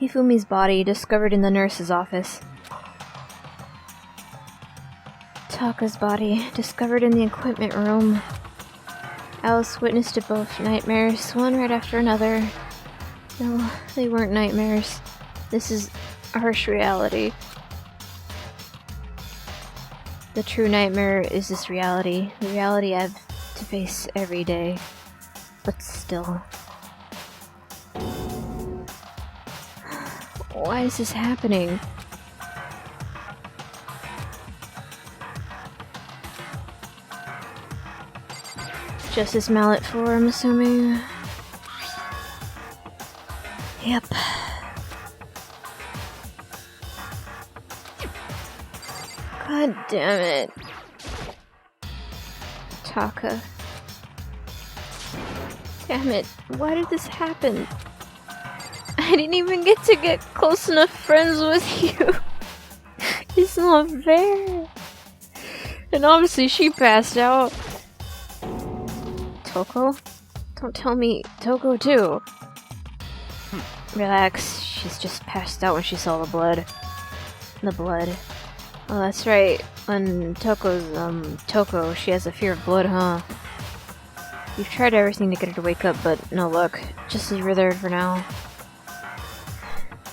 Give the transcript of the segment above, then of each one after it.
Hifumi's body discovered in the nurse's office. Taka's body discovered in the equipment room. Alice witnessed both nightmares, one right after another. No, they weren't nightmares. This is harsh reality. The true nightmare is this reality. The reality I have to face every day. But still. Why is this happening? Justice Mallet 4, I'm assuming. Yep. God damn it. Taka. Damn it. Why did this happen? I didn't even get to get close enough friends with you. It's not fair. And obviously she passed out. Toko? Don't tell me Toko too. Relax, she's just passed out when she saw the blood. The blood. Oh, that's right. When Toko's, Toko, she has a fear of blood, huh? We've tried everything to get her to wake up, but no luck. Just leave her there for now.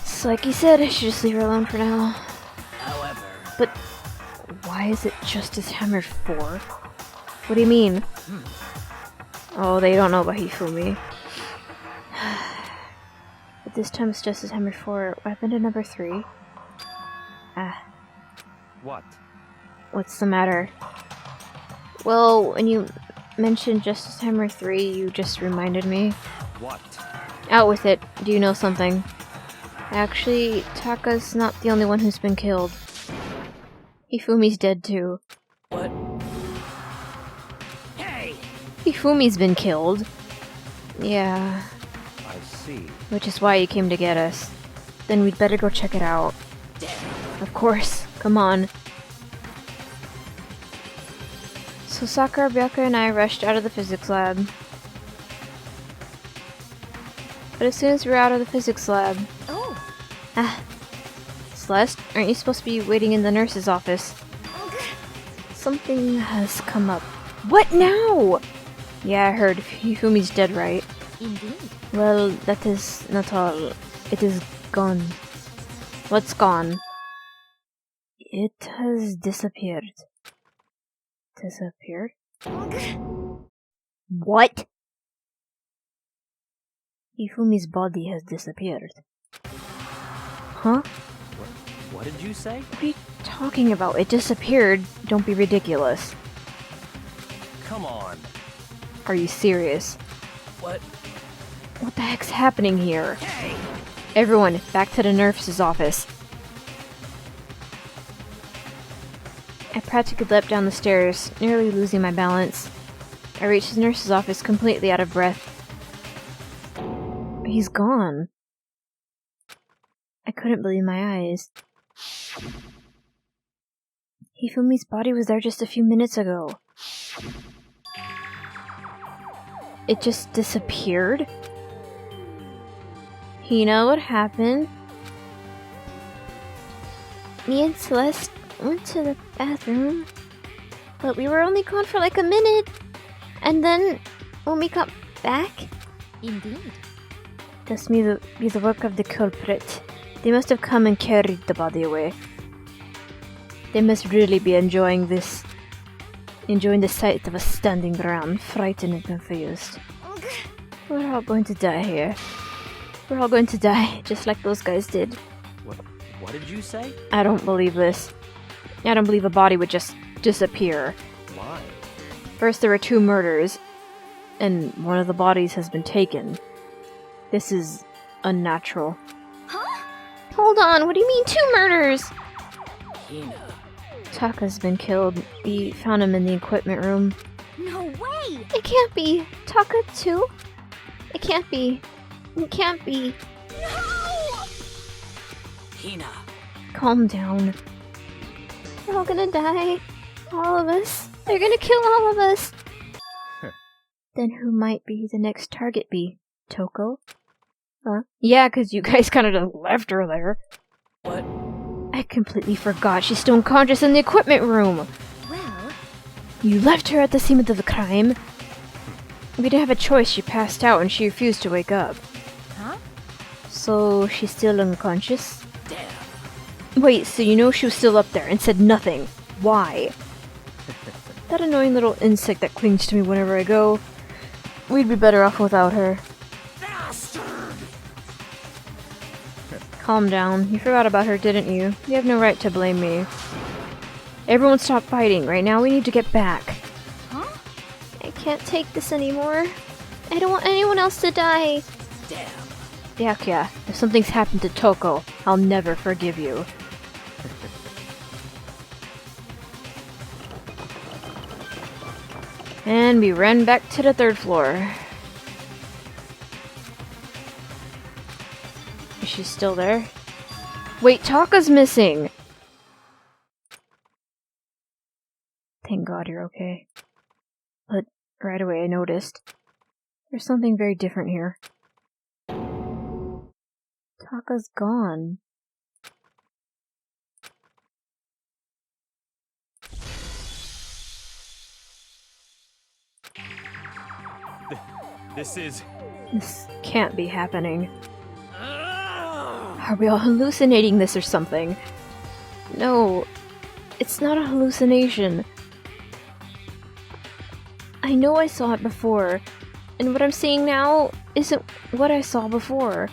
It's like he said, I should just leave her alone for now. However... But why is it Justice Hammer 4? What do you mean? Oh, they don't know about Hifumi. But this time it's Justice Hammer 4. What happened to number 3? Ah. What? What's the matter? Well, when you mentioned Justice Hammer 3, you just reminded me. What? Out with it. Do you know something? Actually, Taka's not the only one who's been killed. Hifumi's dead too. What? Hey! Hifumi's been killed. Yeah. I see. Which is why you came to get us. Then we'd better go check it out. Damn. Of course. Come on. So Sakura, Byakuya, and I rushed out of the physics lab. But as soon as we were out of the physics lab... Oh. Ah. Celeste, aren't you supposed to be waiting in the nurse's office? Something has come up. What now? Yeah, I heard. Hifumi's dead, right? Indeed. Well, that is not all. It is gone. What's gone? It has disappeared. Disappeared? What? Hifumi's body has disappeared. Huh? What did you say? What are you talking about? It disappeared. Don't be ridiculous. Come on. Are you serious? What? What the heck's happening here? Hey! Everyone, back to the nurse's office. I practically leapt down the stairs, nearly losing my balance. I reached the nurse's office completely out of breath. He's gone. I couldn't believe my eyes. Hifumi's body was there just a few minutes ago. It just disappeared? You know what happened? Me and Celeste went to the bathroom, but we were only gone for like a minute. And then, when we got back... Indeed. This may be the work of the culprit. They must have come and carried the body away. They must really be enjoying the sight of us standing around, frightened and confused. We're all going to die here. We're all going to die, just like those guys did. What did you say? I don't believe this. I don't believe a body would just disappear. Why? First there were 2 murders, and one of the bodies has been taken. This is unnatural. Huh? Hold on, what do you mean 2 murders? Hina. Taka's been killed. We found him in the equipment room. No way! It can't be. Taka too? It can't be. It can't be. No! Hina. Calm down. We're all gonna die. All of us. They're gonna kill all of us. Then who might be the next target be? Toko? Huh? Yeah, because you guys kind of just left her there. What? I completely forgot she's still unconscious in the equipment room. Well, You left her at the scene of the crime. We didn't have a choice. She passed out and she refused to wake up. huh? So she's still unconscious? Damn. Wait, so you know she was still up there and said nothing. Why? That annoying little insect that clings to me whenever I go. We'd be better off without her. Bastard! Calm down. You forgot about her, didn't you? You have no right to blame me. Everyone stop fighting. Right now we need to get back. Huh? I can't take this anymore. I don't want anyone else to die. Damn. Byakuya, if something's happened to Toko, I'll never forgive you. And we ran back to the 3rd floor. Is she still there? Wait, Taka's missing! Thank God you're okay. But right away I noticed there's something very different here. Taka's gone. This can't be happening. Are we all hallucinating this or something? No, it's not a hallucination. I know I saw it before, and what I'm seeing now isn't what I saw before.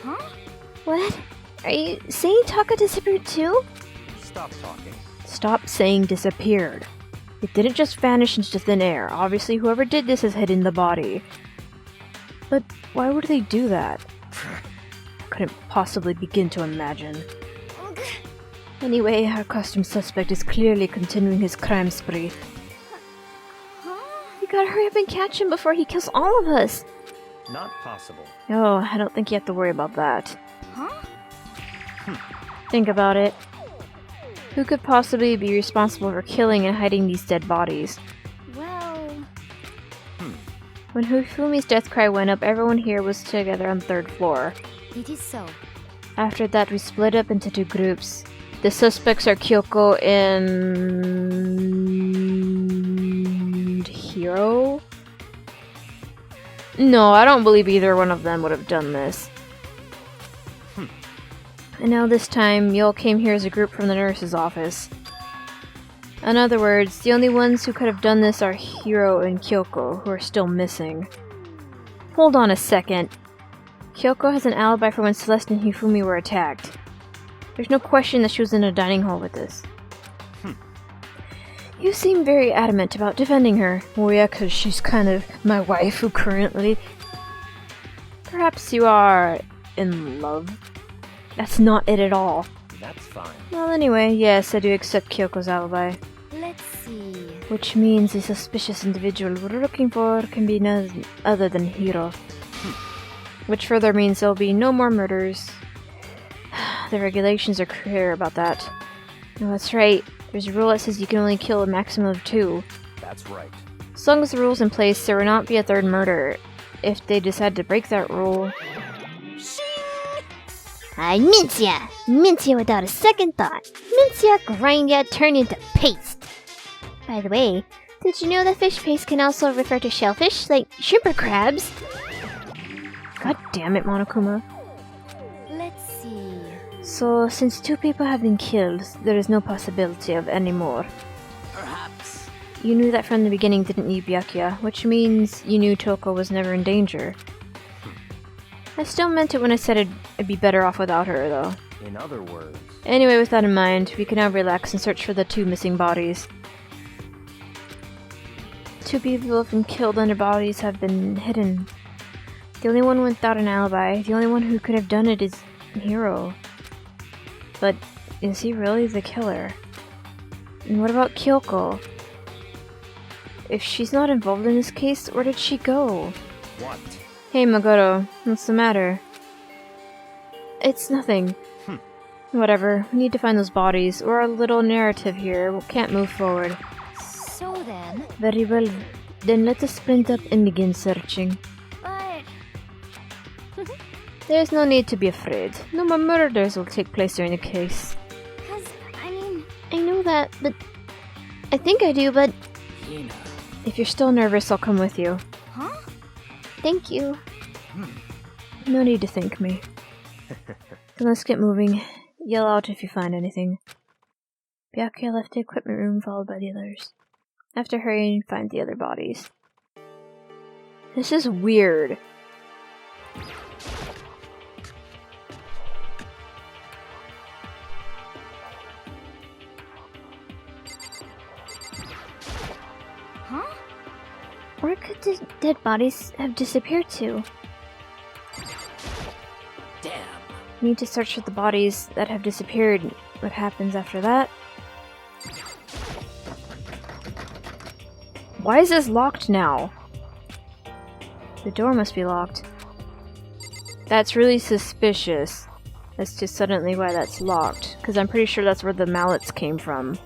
Huh? What? Are you saying Taka disappeared too? Stop talking. Stop saying disappeared. It didn't just vanish into thin air. Obviously, whoever did this has hidden the body. But why would they do that? I couldn't possibly begin to imagine. Anyway, our costume suspect is clearly continuing his crime spree. Huh? We gotta hurry up and catch him before he kills all of us! Not possible. Oh, I don't think you have to worry about that. Huh? Think about it. Who could possibly be responsible for killing and hiding these dead bodies? Well, When Hifumi's death cry went up, everyone here was together on the 3rd floor. it is so. After that, we split up into 2 groups. The suspects are Kyoko and Hiro? No, I don't believe either one of them would have done this. And now this time, you all came here as a group from the nurse's office. In other words, the only ones who could have done this are Hiro and Kyoko, who are still missing. Hold on a second. Kyoko has an alibi for when Celeste and Hifumi were attacked. There's no question that she was in a dining hall with us. You seem very adamant about defending her. Well, yeah, because she's kind of my waifu currently. Perhaps you are in love? That's not it at all. That's fine. Well, anyway, yes, I do accept Kyoko's alibi. Let's see. Which means the suspicious individual we're looking for can be none other than Hiro. Which further means there'll be no more murders. The regulations are clear about that. No, that's right. There's a rule that says you can only kill a maximum of 2. That's right. As long as the rule's in place, there will not be a 3rd murder. If they decide to break that rule... I mince ya! Mince ya without a second thought. Mince ya, grind ya, turn into paste. By the way, did you know that fish paste can also refer to shellfish, like shrimp or crabs? God damn it, Monokuma. Let's see. So, since 2 people have been killed, there is no possibility of any more. Perhaps. You knew that from the beginning, didn't you, Byakuya? Which means you knew Toko was never in danger. I still meant it when I said I'd be better off without her, though. In other words. Anyway, with that in mind, we can now relax and search for the 2 missing bodies. 2 people have been killed and their bodies have been hidden. The only one without an alibi, the only one who could have done it is Hiro. But is he really the killer? And what about Kyoko? If she's not involved in this case, where did she go? What? Hey Magoto, what's the matter? It's nothing. Whatever, we need to find those bodies, or our little narrative here can't move forward. So then... Very well, then let us sprint up and begin searching. But... There's no need to be afraid. No more murders will take place during the case. I know that, but... I think I do, but... Hina. If you're still nervous, I'll come with you. Huh? Thank you. No need to thank me. Then let's get moving. Yell out if you find anything. Byakuya left the equipment room, followed by the others. After hurrying, find the other bodies. This is weird. Huh? Where could the dead bodies have disappeared to? Damn. Need to search for the bodies that have disappeared. What happens after that? Why is this locked now? The door must be locked. That's really suspicious. That's just suddenly why that's locked. Because I'm pretty sure that's where the mallets came from.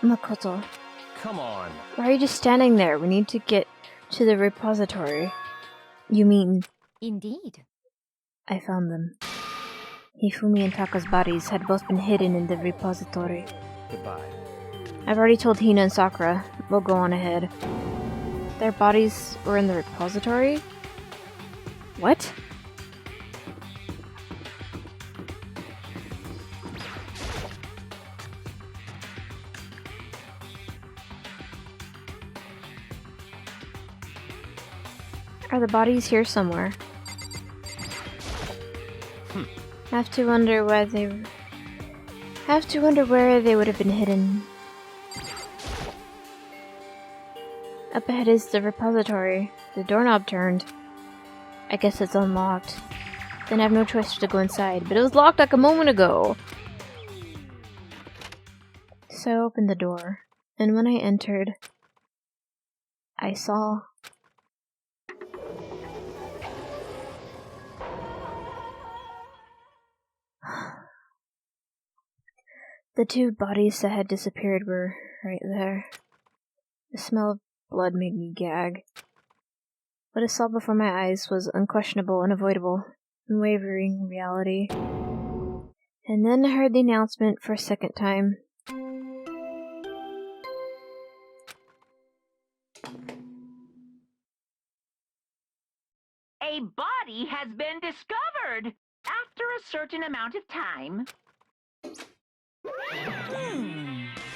Makoto, Come on. why are you just standing there? We need to get to the repository. You mean... Indeed. I found them. Hifumi and Taka's bodies had both been hidden in the repository. Goodbye. I've already told Hina and Sakura. We'll go on ahead. Their bodies were in the repository? What? Are the bodies here somewhere? Have to wonder where they would have been hidden. Up ahead is the repository. The doorknob turned. I guess it's unlocked. Then I have no choice to go inside, but it was locked like a moment ago. So I opened the door, and when I entered, I saw... The two bodies that had disappeared were right there. The smell of blood made me gag. What I saw before my eyes was unquestionable, unavoidable, unwavering reality. And then I heard the announcement for a second time. A body has been discovered after a certain amount of time.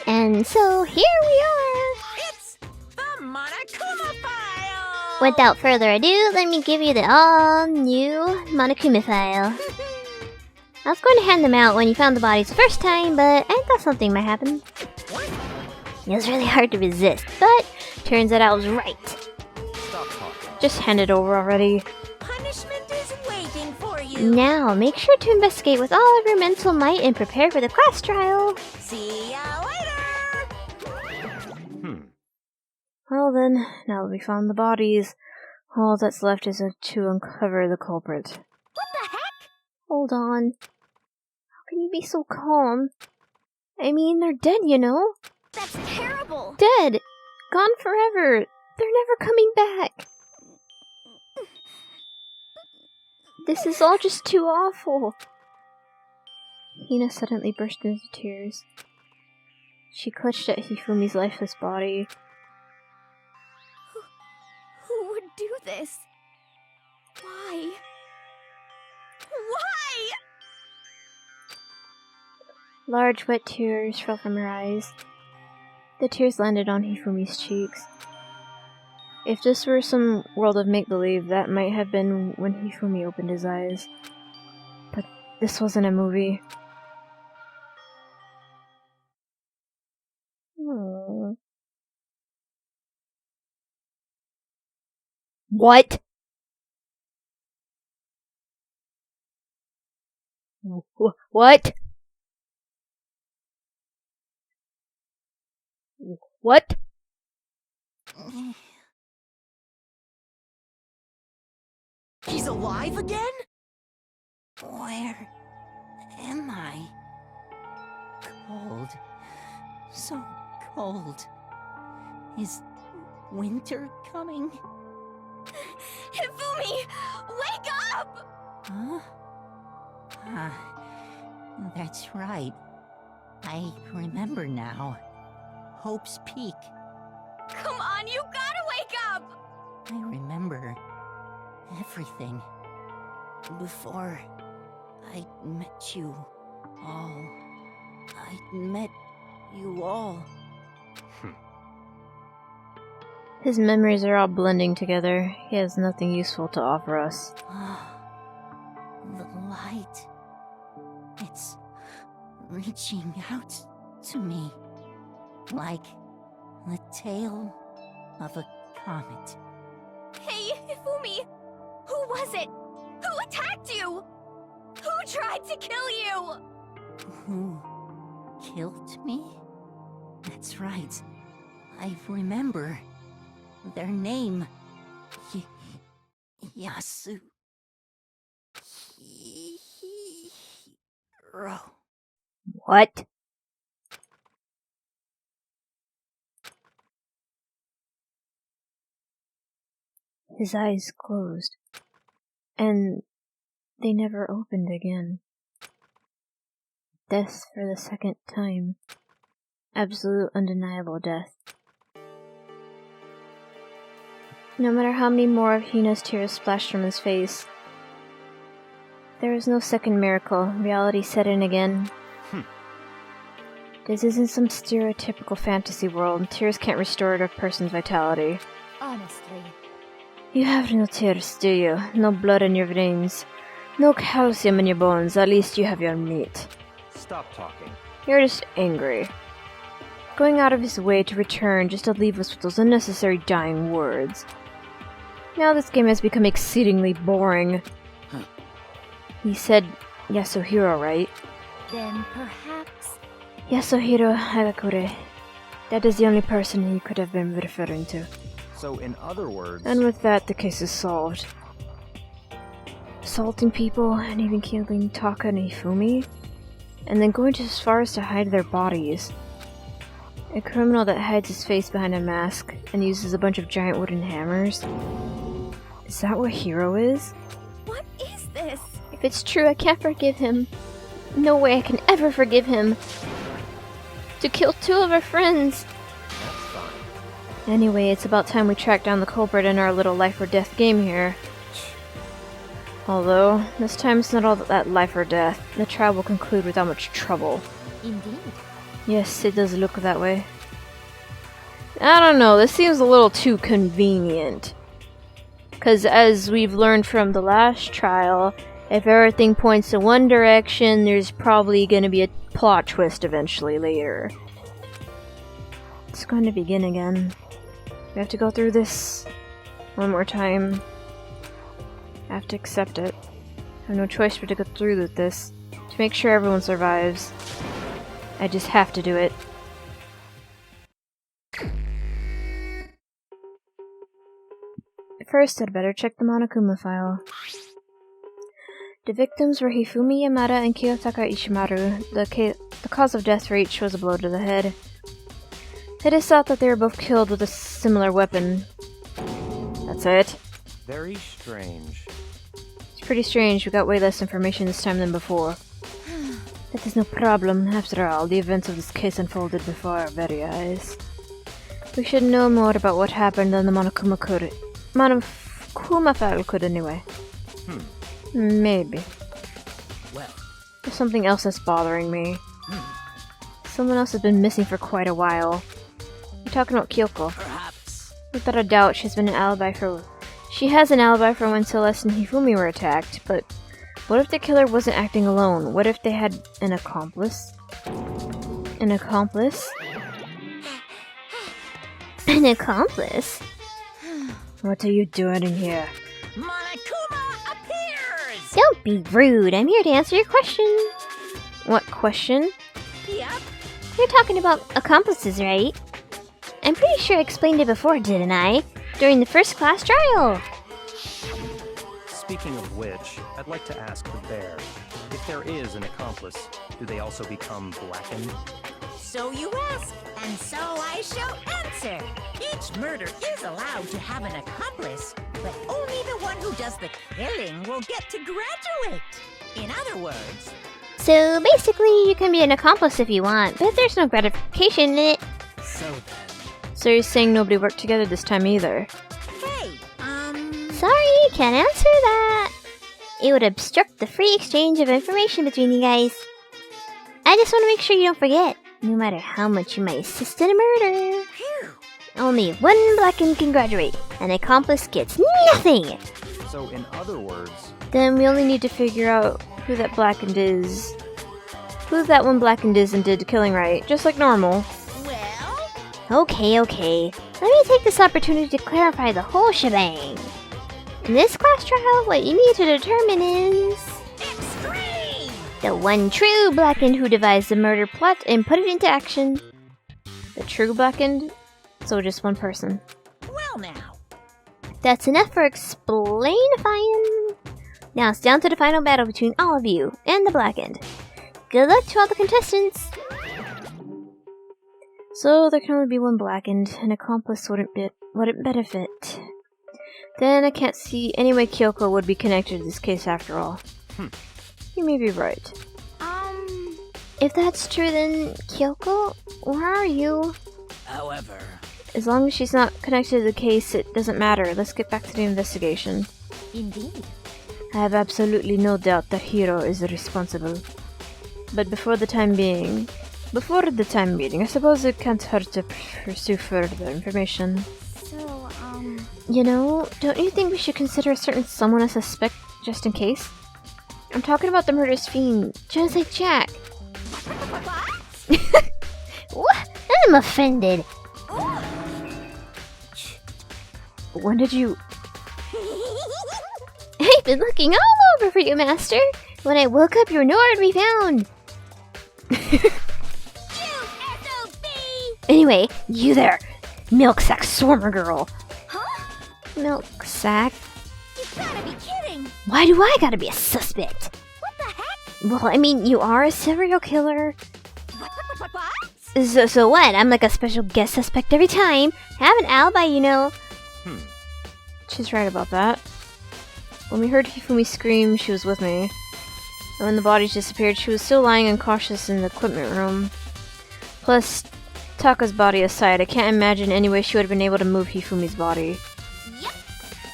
And so here we are! It's the Monokuma file! Without further ado, let me give you the all-new Monokuma file. I was going to hand them out when you found the bodies the first time, but I thought something might happen. It was really hard to resist, but turns out I was right. Stop talking. Just hand it over already. Punishment is waiting for you. Now, make sure to investigate with all of your mental might and prepare for the class trial. See ya later! Well then, now that we found the bodies, all that's left is to uncover the culprit. What the heck? Hold on. How can you be so calm? I mean, they're dead, you know? That's terrible! Dead! Gone forever! They're never coming back! This is all just too awful! Hina suddenly burst into tears. She clutched at Hifumi's lifeless body. Who would do this? Why? Why? Large wet tears fell from her eyes. The tears landed on Hifumi's cheeks. If this were some world of make-believe, that might have been when Hifumi opened his eyes. But this wasn't a movie. Aww. What? What? What? He's alive again? Where am I? Cold. So cold. Is winter coming? Hifumi! Wake up! Huh? That's right. I remember now. Hope's Peak. Come on, you gotta wake up! I remember everything. Before I met you all. I met you all. His memories are all blending together. He has nothing useful to offer us. The light. It's reaching out to me. Like the tail of a comet. Hey, Hifumi! Who was it? Who attacked you? Who tried to kill you? Who killed me? That's right. I remember. Their name. Yasu. Hiro. What? His eyes closed. And they never opened again. Death for the second time. Absolute undeniable death. No matter how many more of Hina's tears splashed from his face, there was no second miracle. Reality set in again. This isn't some stereotypical fantasy world. Tears can't restore a person's vitality. Honestly. You have no tears, do you? No blood in your veins. No calcium in your bones. At least you have your meat. Stop talking. You're just angry. Going out of his way to return just to leave us with those unnecessary dying words. Now this game has become exceedingly boring. He said Yasuhiro, right? Then perhaps... Yasuhiro Hagakure. That is the only person he could have been referring to. So in other words... And with that, the case is solved. Assaulting people and even killing Taka and Hifumi? And then going as far as to hide their bodies. A criminal that hides his face behind a mask and uses a bunch of giant wooden hammers? Is that what Hiro is? What is this? If it's true, I can't forgive him. No way I can ever forgive him. To kill two of our friends. That's fine. Anyway, it's about time we track down the culprit in our little life or death game here. Although, this time it's not all that life or death. The trial will conclude without much trouble. Indeed. Yes, it does look that way. I don't know, this seems a little too convenient. Because as we've learned from the last trial, if everything points in one direction, there's probably going to be a plot twist eventually later. It's going to begin again. We have to go through this one more time. I have to accept it. I have no choice but to go through with this. To make sure everyone survives. I just have to do it. First, I'd better check the Monokuma file. The victims were Hifumi Yamada and Kiyotaka Ishimaru. The cause of death for each was a blow to the head. It is thought that they were both killed with a similar weapon. That's it. Very strange. It's pretty strange, we got way less information this time than before. That is no problem. After all, the events of this case unfolded before our very eyes. We should know more about what happened than the Monokuma file could anyway. Maybe. Well. There's something else that's bothering me. Someone else has been missing for quite a while. You're talking about Kyoko. Perhaps. Without a doubt, she has an alibi for when Celeste and Hifumi were attacked, but what if the killer wasn't acting alone? What if they had an accomplice? An accomplice? An accomplice? What are you doing in here? Monokuma appears! Don't be rude. I'm here to answer your question. What question? Yep. You're talking about accomplices, right? I'm pretty sure I explained it before, didn't I? During the first class trial. Speaking of which, I'd like to ask the bear, if there is an accomplice, do they also become blackened? So you ask, and so I shall answer. Each murder is allowed to have an accomplice, but only the one who does the killing will get to graduate. In other words, So basically, you can be an accomplice if you want, but there's no gratification in it. so then. So you're saying nobody worked together this time either? Hey, Sorry, can't answer that. It would obstruct the free exchange of information between you guys. I just want to make sure you don't forget, no matter how much you might assist in a murder. Phew. Only one blackened can graduate. An accomplice gets nothing. So in other words, Then we only need to figure out who that blackened is. Who that one blackened is and did the killing right, just like normal. Well, Okay. Let me take this opportunity to clarify the whole shebang. In this class trial, what you need to determine is extreme! the one true blackened who devised the murder plot and put it into action. The true blackened? So just one person. Well now. That's enough for explainifying. Now it's down to the final battle between all of you and the blackened. Good luck to all the contestants. So there can only be one blackened. An accomplice wouldn't benefit. Then I can't see any way Kyoko would be connected to this case after all. You may be right. If that's true, then Kyoko, where are you? However, As long as she's not connected to the case, it doesn't matter. Let's get back to the investigation. Indeed. I have absolutely no doubt that Hiro is responsible. But before the time being, I suppose it can't hurt to pursue further information. So, You know, don't you think we should consider a certain someone a suspect just in case? I'm talking about the murderous fiend, Genocide Jack. what? I'm offended. When did you... I've been looking all over for you, Master. When I woke up, you were nowhere to be found. Anyway, you there, milk sack swarmer girl. huh? Milk sack? You gotta be kidding! Why do I gotta be a suspect? What the heck? Well, I mean, you are a serial killer. What? So what? I'm like a special guest suspect every time. Have an alibi, you know. She's right about that. When we heard Hifumi scream, she was with me. And when the bodies disappeared, she was still lying unconscious in the equipment room. Plus, Taka's body aside, I can't imagine any way she would have been able to move Hifumi's body.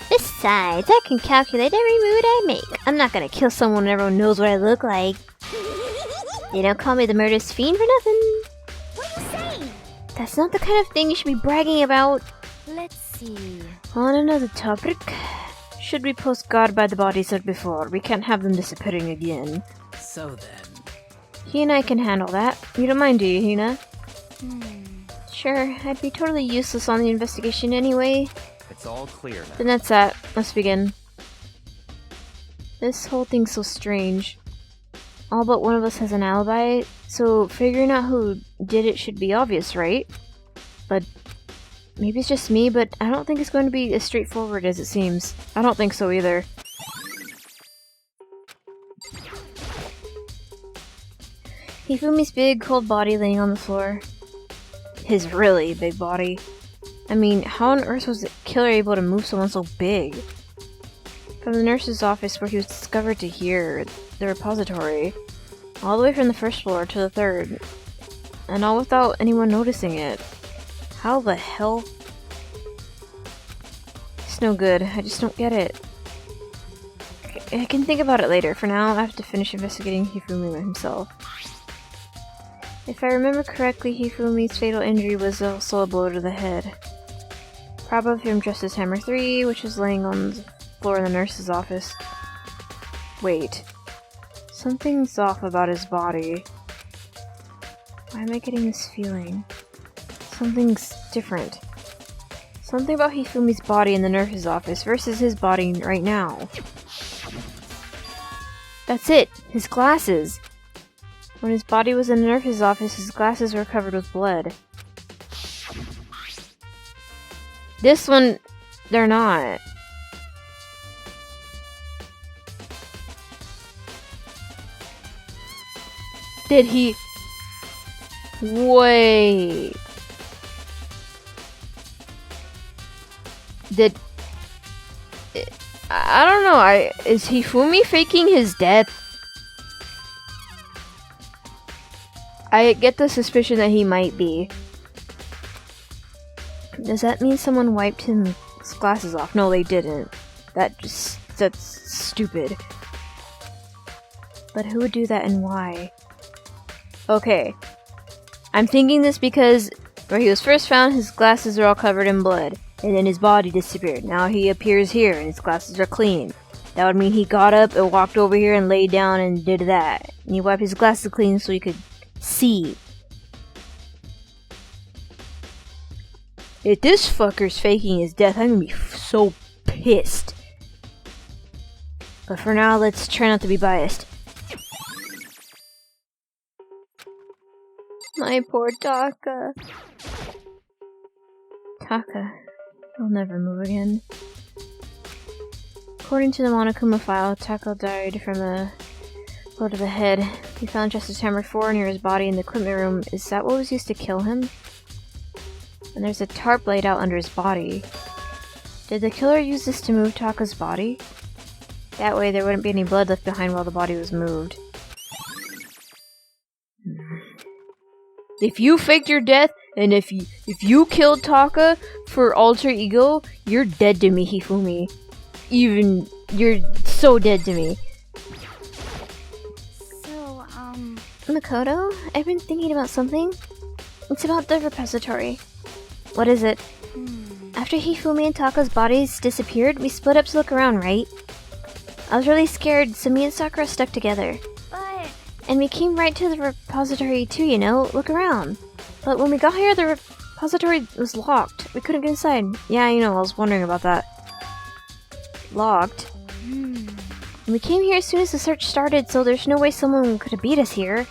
Besides, I can calculate every move I make. I'm not gonna kill someone when everyone knows what I look like. They don't call me the murderous fiend for nothing. What are you saying? That's not the kind of thing you should be bragging about. Let's see. On another topic, should we post guard by the bodies as before? We can't have them disappearing again. So then. Hina and I can handle that. You don't mind, do you, Hina? Sure, I'd be totally useless on the investigation anyway. it's all clear now. Then that's that. Let's begin. This whole thing's so strange. All but one of us has an alibi, so figuring out who did it should be obvious, right? But maybe it's just me, but I don't think it's going to be as straightforward as it seems. I don't think so either. Hifumi's big, cold body laying on the floor. His really big body. I mean, how on earth was the killer able to move someone so big? From the nurse's office where he was discovered to here, the repository, all the way from the first floor to the third, and all without anyone noticing it. How the hell? It's no good. I just don't get it. I can think about it later. For now, I have to finish investigating Hifumi himself. If I remember correctly, Hifumi's fatal injury was also a blow to the head. Probably from Justice Hammer 3, which is laying on the floor in the nurse's office. Wait. Something's off about his body. Why am I getting this feeling? Something's different. Something about Hifumi's body in the nurse's office versus his body right now. That's it! His glasses! When his body was in the nurse's office, his glasses were covered with blood. This one, they're not. Did he... Wait... Did... I don't know, is Hifumi faking his death? I get the suspicion that he might be. Does that mean someone wiped his glasses off? No, they didn't. That's stupid. But who would do that and why? Okay. I'm thinking this because where he was first found, his glasses are all covered in blood. And then his body disappeared. Now he appears here and his glasses are clean. That would mean he got up and walked over here and laid down and did that. And he wiped his glasses clean so he could see. If this fucker's faking his death, I'm gonna be so pissed. But for now, let's try not to be biased. My poor Taka. Taka. He'll never move again. According to the Monokuma file, Taka died from a blow to the head. We found Justice Hammer 4 near his body in the equipment room. Is that what was used to kill him? And there's a tarp laid out under his body. Did the killer use this to move Taka's body? That way there wouldn't be any blood left behind while the body was moved. If you faked your death, and if you killed Taka for alter ego, you're dead to me, Hifumi. You're so dead to me. So, Makoto, I've been thinking about something. It's about the repository. What is it? After Hifumi and Taka's bodies disappeared, we split up to look around, right? I was really scared, so me and Sakura stuck together. And we came right to the repository too, you know, look around. But when we got here, the repository was locked. We couldn't get inside. Yeah, you know, I was wondering about that. Locked? And we came here as soon as the search started, so there's no way someone could have beat us here.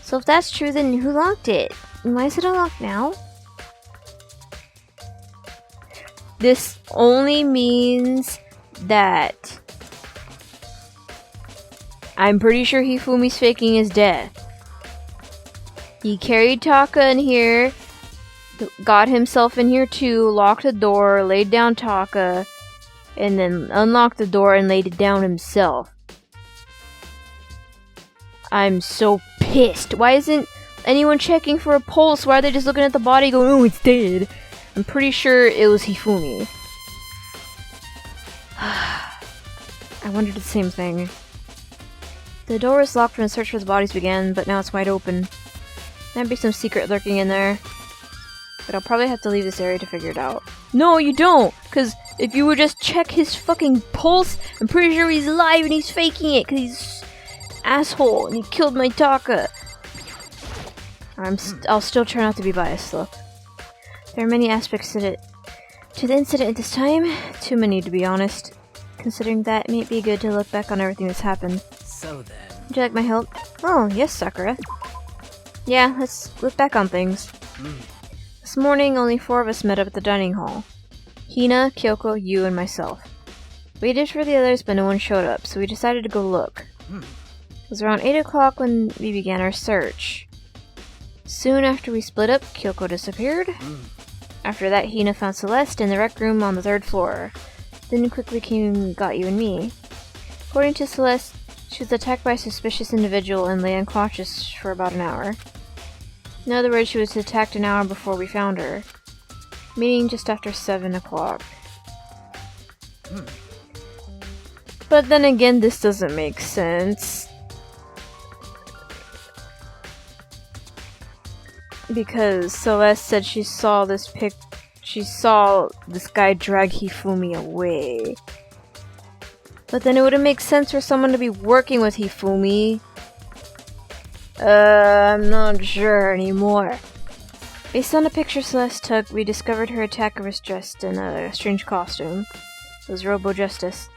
So if that's true, then who locked it? And why is it unlocked now? This only means that I'm pretty sure Hifumi's faking his death. He carried Taka in here, got himself in here too, locked the door, laid down Taka, and then unlocked the door and laid it down himself. I'm so pissed. Why isn't anyone checking for a pulse? Why are they just looking at the body going, oh, it's dead? I'm pretty sure it was Hifumi. I wondered the same thing. The door was locked when the search for the bodies began, but now it's wide open. Might be some secret lurking in there. But I'll probably have to leave this area to figure it out. No, you don't! Because if you would just check his fucking pulse, I'm pretty sure he's alive and he's faking it because he's asshole and he killed my Taka. I'll still try not to be biased though. There are many aspects to the incident at this time. Too many to be honest. Considering that, it may be good to look back on everything that's happened. So then... Would you like my help? Oh, yes, Sakura. Yeah, let's look back on things. This morning, only 4 of us met up at the dining hall. Hina, Kyoko, you, and myself. We waited for the others, but no one showed up, so we decided to go look. It was around 8 o'clock when we began our search. Soon after we split up, Kyoko disappeared. After that, Hina found Celeste in the rec room on the 3rd floor. Then quickly came and got you and me. According to Celeste, she was attacked by a suspicious individual and lay unconscious for about an hour. In other words, she was attacked an hour before we found her. Meaning just after 7 o'clock. But then again, this doesn't make sense. Because Celeste said she saw this guy drag Hifumi away. But then it wouldn't make sense for someone to be working with Hifumi. I'm not sure anymore. Based on the picture Celeste took, we discovered her attacker was dressed in a strange costume. It was Robo Justice.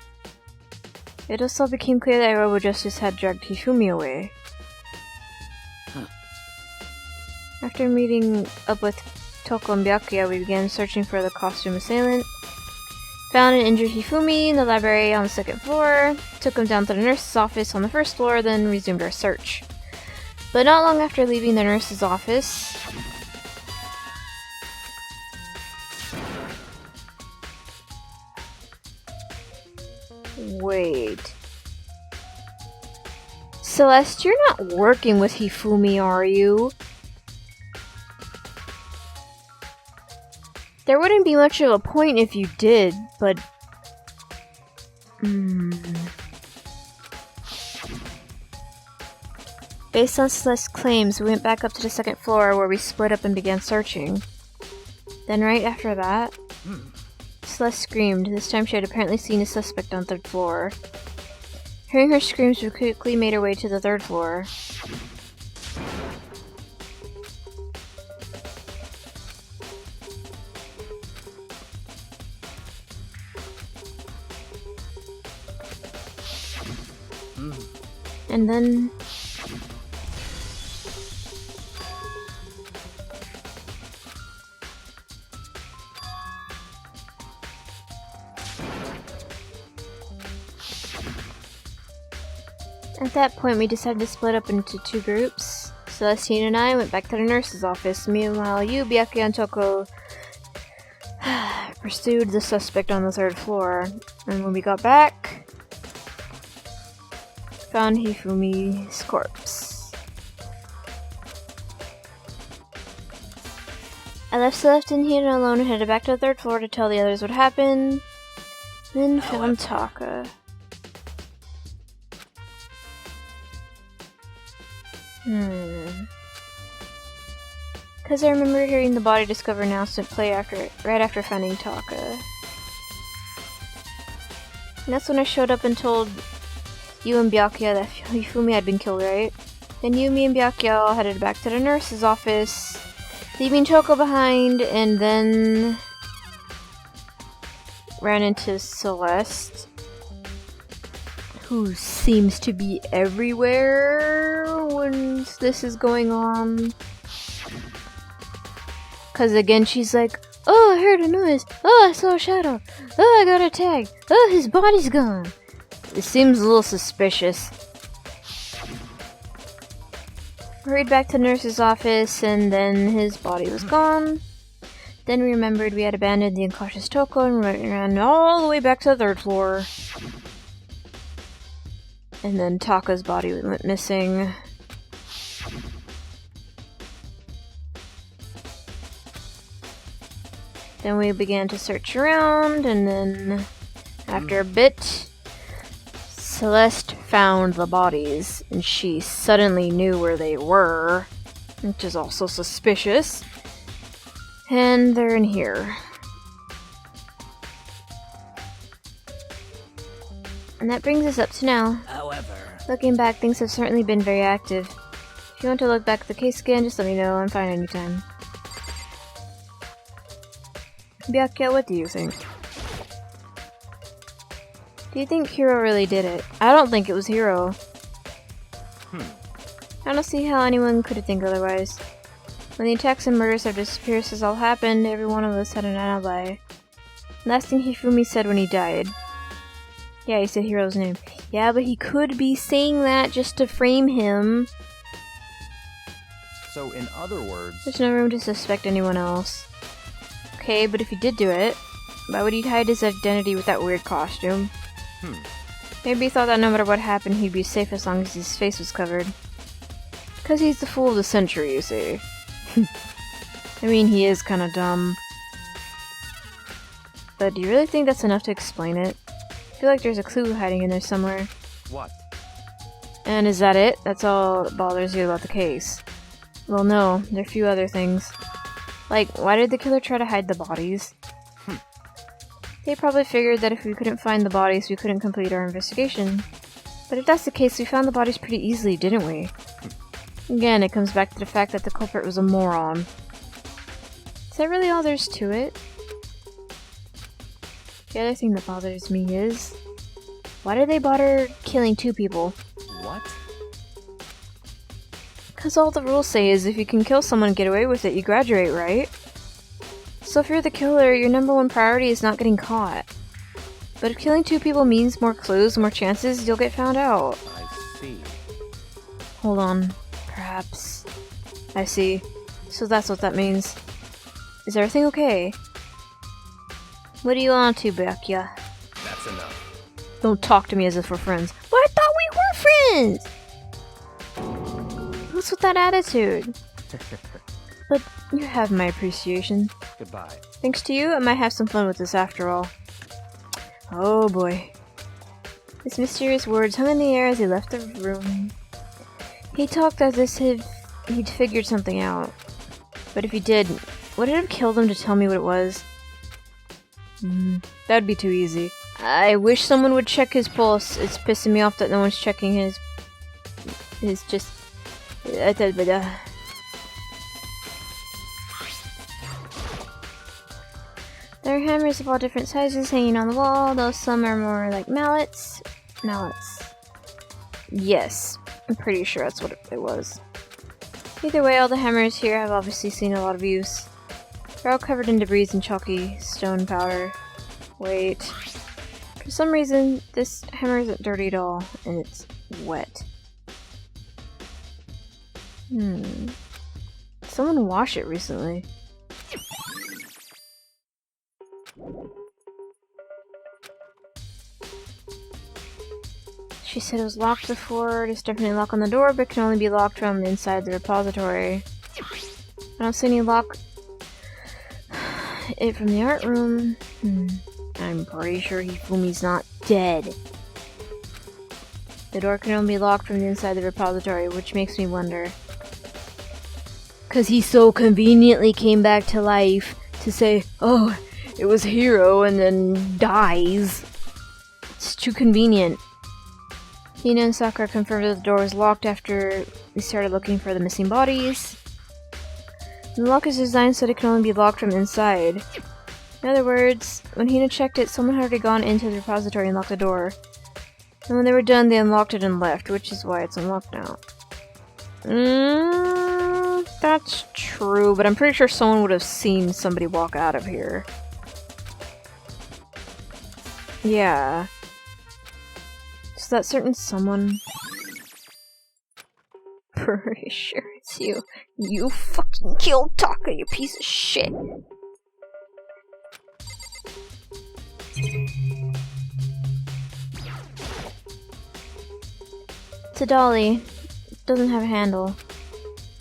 It also became clear that Robo Justice had dragged Hifumi away. After meeting up with Toko and Byakuya, we began searching for the costume assailant. Found an injured Hifumi in the library on the 2nd floor, took him down to the nurse's office on the 1st floor, then resumed our search. But not long after leaving the nurse's office, wait. Celeste, you're not working with Hifumi, are you? There wouldn't be much of a point if you did, but... Based on Celeste's claims, we went back up to the second floor where we split up and began searching. Then right after that, Celeste screamed. This time she had apparently seen a suspect on the third floor. Hearing her screams, we quickly made our way to the third floor. And then... At that point, we decided to split up into two groups. Celestine and I went back to the nurse's office. Meanwhile, you, Byakuya, and Toko pursued the suspect on the third floor. And when we got back, found Hifumi's corpse. I left Celestine here alone and headed back to the third floor to tell the others what happened. Then found Taka. Because I remember hearing the body discover announcement play right after finding Taka. And that's when I showed up and told you and Byakuya that Hifumi had been killed, right? Then you, me, and Byakuya all headed back to the nurse's office, leaving Toko behind, and then ran into Celeste, who seems to be everywhere when this is going on. Cause again, she's like, oh, I heard a noise. Oh, I saw a shadow. Oh, I got a tag. Oh, his body's gone. It seems a little suspicious. Hurried back to the nurse's office, and then his body was gone. Then we remembered we had abandoned the incautious Toko and ran all the way back to the third floor. And then Taka's body went missing. Then we began to search around, and then after a bit, Celeste found the bodies, and she suddenly knew where they were, which is also suspicious. And they're in here. And that brings us up to now. However, Looking back, things have certainly been very active. If you want to look back at the case again, just let me know. I'm fine anytime. Byakuya, what do you think? Do you think Hiro really did it? I don't think it was Hiro. I don't see how anyone could think otherwise. When the attacks and murders have disappearances all happened, every one of us had an alibi. Last thing Hifumi said when he died. Yeah, he said Hiro's name. Yeah, but he could be saying that just to frame him. So, in other words... There's no room to suspect anyone else. Okay, but if he did do it, why would he hide his identity with that weird costume? Maybe he thought that no matter what happened, he'd be safe as long as his face was covered. Because he's the fool of the century, you see. I mean, he is kind of dumb. But do you really think that's enough to explain it? I feel like there's a clue hiding in there somewhere. What? And is that it? That's all that bothers you about the case? Well, no. There are a few other things. Like, why did the killer try to hide the bodies? They probably figured that if we couldn't find the bodies, we couldn't complete our investigation. But if that's the case, we found the bodies pretty easily, didn't we? Again, it comes back to the fact that the culprit was a moron. Is that really all there's to it? The other thing that bothers me is... why did they bother killing two people? What? Because all the rules say is if you can kill someone and get away with it, you graduate, right? So if you're the killer, your number one priority is not getting caught. But if killing two people means more clues, more chances, you'll get found out. I see. Hold on. Perhaps. I see. So that's what that means. Is everything okay? What do you want to, Byakuya? That's enough. Don't talk to me as if we're friends. But I thought we were friends! What's with that attitude? But you have my appreciation. Goodbye. Thanks to you, I might have some fun with this after all. Oh boy. His mysterious words hung in the air as he left the room. He talked as if he'd figured something out. But if he did, would it have killed him to tell me what it was? That'd be too easy. I wish someone would check his pulse. It's pissing me off that no one's checking his just... There are hammers of all different sizes hanging on the wall, though some are more like mallets. Mallets. Yes, I'm pretty sure that's what it was. Either way, all the hammers here have obviously seen a lot of use. They're all covered in debris and chalky stone powder. Wait. For some reason, this hammer isn't dirty at all, and it's wet. Someone washed it recently. She said it was locked before. There's definitely a lock on the door, but it can only be locked from inside the repository. I don't see any lock it from the art room. I'm pretty sure Hifumi's not dead. The door can only be locked from the inside the repository, which makes me wonder. 'Cause he so conveniently came back to life to say, oh, it was Hero, and then dies. It's too convenient. Hina and Sakura confirmed that the door was locked after we started looking for the missing bodies. The lock is designed so that it can only be locked from inside. In other words, when Hina checked it, someone had already gone into the repository and locked the door. And when they were done, they unlocked it and left, which is why it's unlocked now. That's true, but I'm pretty sure someone would have seen somebody walk out of here. Yeah. So that certain someone... Pretty sure it's you. You fucking killed Taka, you piece of shit! It's a dolly. It doesn't have a handle.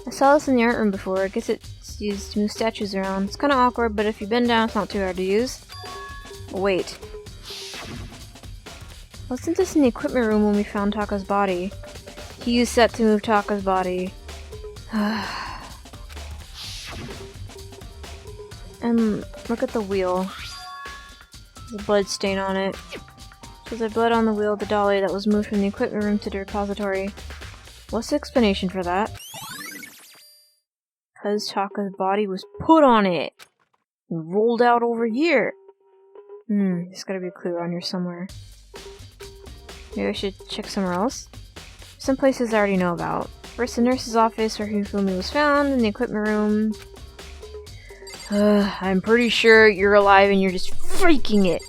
I saw this in the art room before. I guess it's used to move statues around. It's kinda awkward, but if you bend down, it's not too hard to use. Wait. Wasn't this in the equipment room when we found Taka's body? He used that to move Taka's body. And look at the wheel. There's a blood stain on it. So there's blood on the wheel of the dolly that was moved from the equipment room to the repository. What's the explanation for that? Because Taka's body was put on it and rolled out over here. There's gotta be a clue around here somewhere. Maybe I should check somewhere else? Some places I already know about. First, the nurse's office where Hifumi was found, in the equipment room. I'm pretty sure you're alive and you're just freaking it.